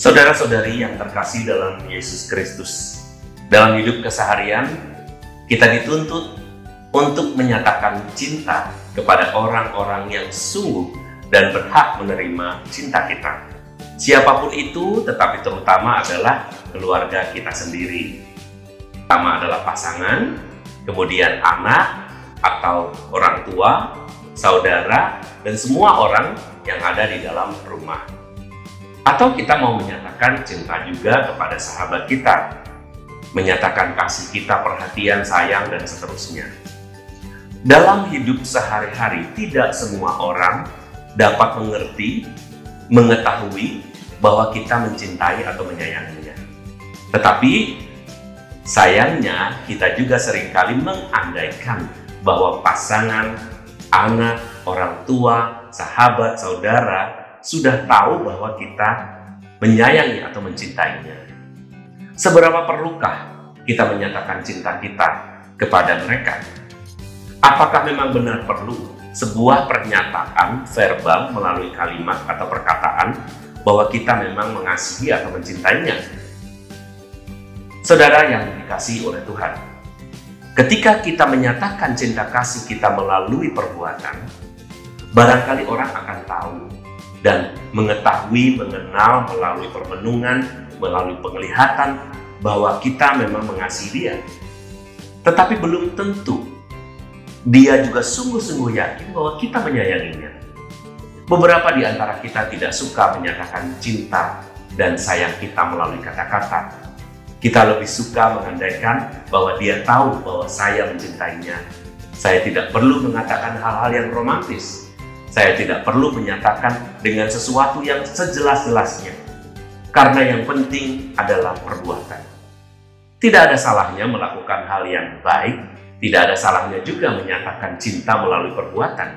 Saudara-saudari yang terkasih dalam Yesus Kristus, dalam hidup keseharian kita dituntut untuk menyatakan cinta kepada orang-orang yang sungguh dan berhak menerima cinta kita. Siapapun itu, tetapi terutama adalah keluarga kita sendiri. Pertama adalah pasangan, kemudian anak atau orang tua, saudara, dan semua orang yang ada di dalam rumah. Atau kita mau menyatakan cinta juga kepada sahabat kita, menyatakan kasih kita, perhatian, sayang, dan seterusnya. Dalam hidup sehari-hari, tidak semua orang dapat mengerti, mengetahui bahwa kita mencintai atau menyayanginya. Tetapi sayangnya kita juga seringkali mengandaikan bahwa pasangan, anak, orang tua, sahabat, saudara sudah tahu bahwa kita menyayangi atau mencintainya. Seberapa perlukah kita menyatakan cinta kita kepada mereka? Apakah memang benar perlu sebuah pernyataan verbal melalui kalimat atau perkataan bahwa kita memang mengasihi atau mencintainya? Saudara yang dikasihi oleh Tuhan, ketika kita menyatakan cinta kasih kita melalui perbuatan, barangkali orang akan tahu dan mengetahui, mengenal melalui permenungan, melalui penglihatan bahwa kita memang mengasihi dia. Tetapi belum tentu dia juga sungguh-sungguh yakin bahwa kita menyayanginya. Beberapa di antara kita tidak suka menyatakan cinta dan sayang kita melalui kata-kata. Kita lebih suka mengandaikan bahwa dia tahu bahwa saya mencintainya. Saya tidak perlu mengatakan hal-hal yang romantis. Saya tidak perlu menyatakan dengan sesuatu yang sejelas-jelasnya, karena yang penting adalah perbuatan. Tidak ada salahnya melakukan hal yang baik, tidak ada salahnya juga menyatakan cinta melalui perbuatan.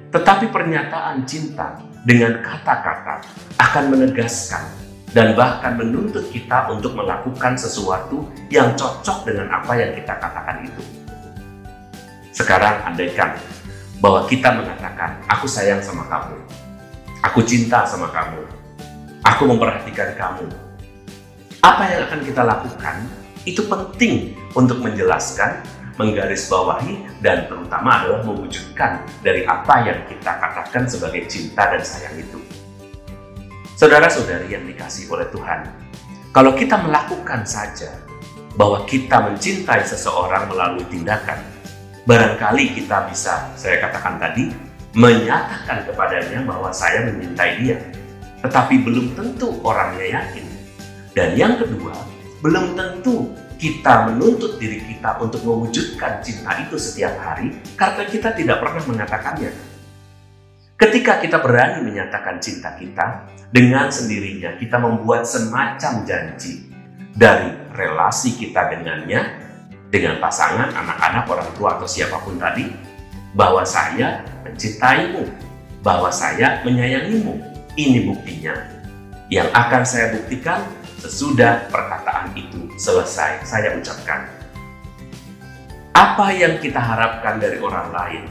Tetapi pernyataan cinta dengan kata-kata akan menegaskan dan bahkan menuntut kita untuk melakukan sesuatu yang cocok dengan apa yang kita katakan itu. Sekarang andaikan bahwa kita mengatakan, aku sayang sama kamu, aku cinta sama kamu, aku memperhatikan kamu. Apa yang akan kita lakukan, itu penting untuk menjelaskan, menggarisbawahi, dan terutama adalah mewujudkan dari apa yang kita katakan sebagai cinta dan sayang itu. Saudara-saudari yang dikasihi oleh Tuhan, kalau kita melakukan saja bahwa kita mencintai seseorang melalui tindakan, barangkali kita bisa, saya katakan tadi, menyatakan kepadanya bahwa saya mencintai dia. Tetapi belum tentu orangnya yakin. Dan yang kedua, belum tentu kita menuntut diri kita untuk mewujudkan cinta itu setiap hari karena kita tidak pernah mengatakannya. Ketika kita berani menyatakan cinta kita, dengan sendirinya kita membuat semacam janji dari relasi kita dengannya, dengan pasangan, anak-anak, orang tua, atau siapapun tadi, bahwa saya mencintaimu, bahwa saya menyayangimu. Ini buktinya. Yang akan saya buktikan sesudah perkataan itu selesai saya ucapkan. Apa yang kita harapkan dari orang lain,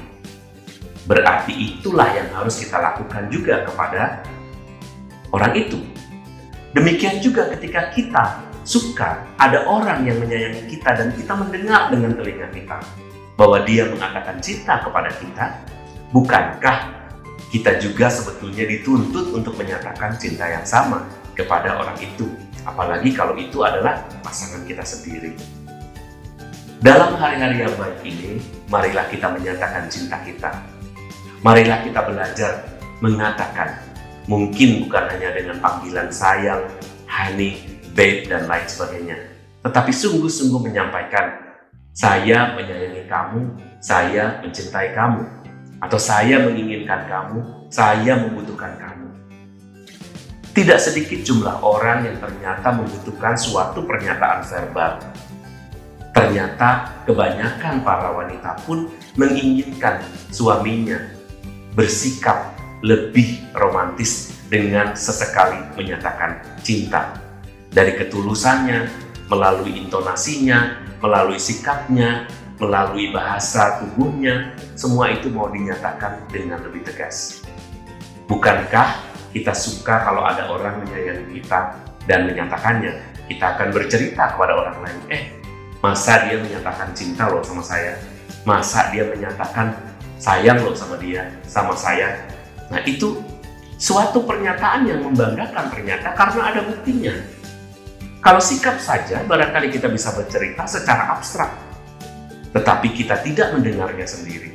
berarti itulah yang harus kita lakukan juga kepada orang itu. Demikian juga ketika kita suka ada orang yang menyayangi kita dan kita mendengar dengan telinga kita bahwa dia mengatakan cinta kepada kita, bukankah kita juga sebetulnya dituntut untuk menyatakan cinta yang sama kepada orang itu, apalagi kalau itu adalah pasangan kita sendiri. Dalam hari-hari yang baik ini, marilah kita menyatakan cinta kita. Marilah kita belajar mengatakan, mungkin bukan hanya dengan panggilan sayang, honey, babe, dan lain sebagainya, tetapi sungguh-sungguh menyampaikan, saya menyayangi kamu, saya mencintai kamu, atau saya menginginkan kamu, saya membutuhkan kamu. Tidak sedikit jumlah orang yang ternyata membutuhkan suatu pernyataan verbal. Ternyata kebanyakan para wanita pun menginginkan suaminya bersikap lebih romantis dengan sesekali menyatakan cinta. Dari ketulusannya, melalui intonasinya, melalui sikapnya, melalui bahasa tubuhnya, semua itu mau dinyatakan dengan lebih tegas. Bukankah kita suka kalau ada orang menyayangi kita dan menyatakannya? Kita akan bercerita kepada orang lain, masa dia menyatakan cinta loh sama saya, masa dia menyatakan sayang loh sama dia, sama saya. Nah, itu suatu pernyataan yang membanggakan ternyata karena ada buktinya. Kalau sikap saja barangkali kita bisa bercerita secara abstrak, tetapi kita tidak mendengarnya sendiri.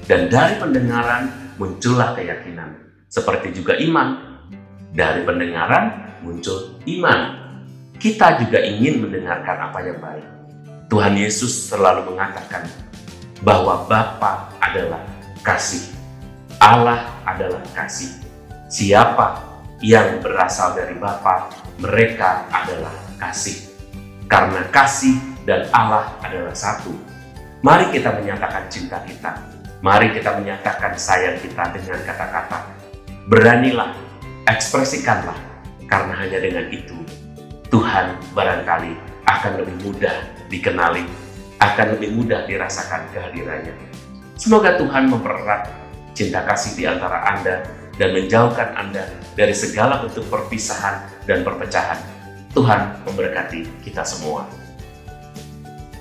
Dan dari pendengaran muncullah keyakinan. Seperti juga iman. Dari pendengaran muncul iman. Kita juga ingin mendengarkan apa yang baik. Tuhan Yesus selalu mengatakan bahwa Bapa adalah kasih. Allah adalah kasih. Siapa yang berasal dari Bapa, mereka adalah kasih. Karena kasih dan Allah adalah satu. Mari kita menyatakan cinta kita. Mari kita menyatakan sayang kita dengan kata-kata. Beranilah, ekspresikanlah. Karena hanya dengan itu, Tuhan barangkali akan lebih mudah dikenali, akan lebih mudah dirasakan kehadirannya. Semoga Tuhan mempererat cinta kasih di antara Anda dan menjauhkan Anda dari segala bentuk perpisahan dan perpecahan. Tuhan memberkati kita semua.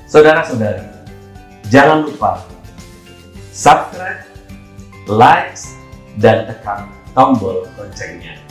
Saudara-saudari, jangan lupa subscribe, like, dan tekan tombol loncengnya.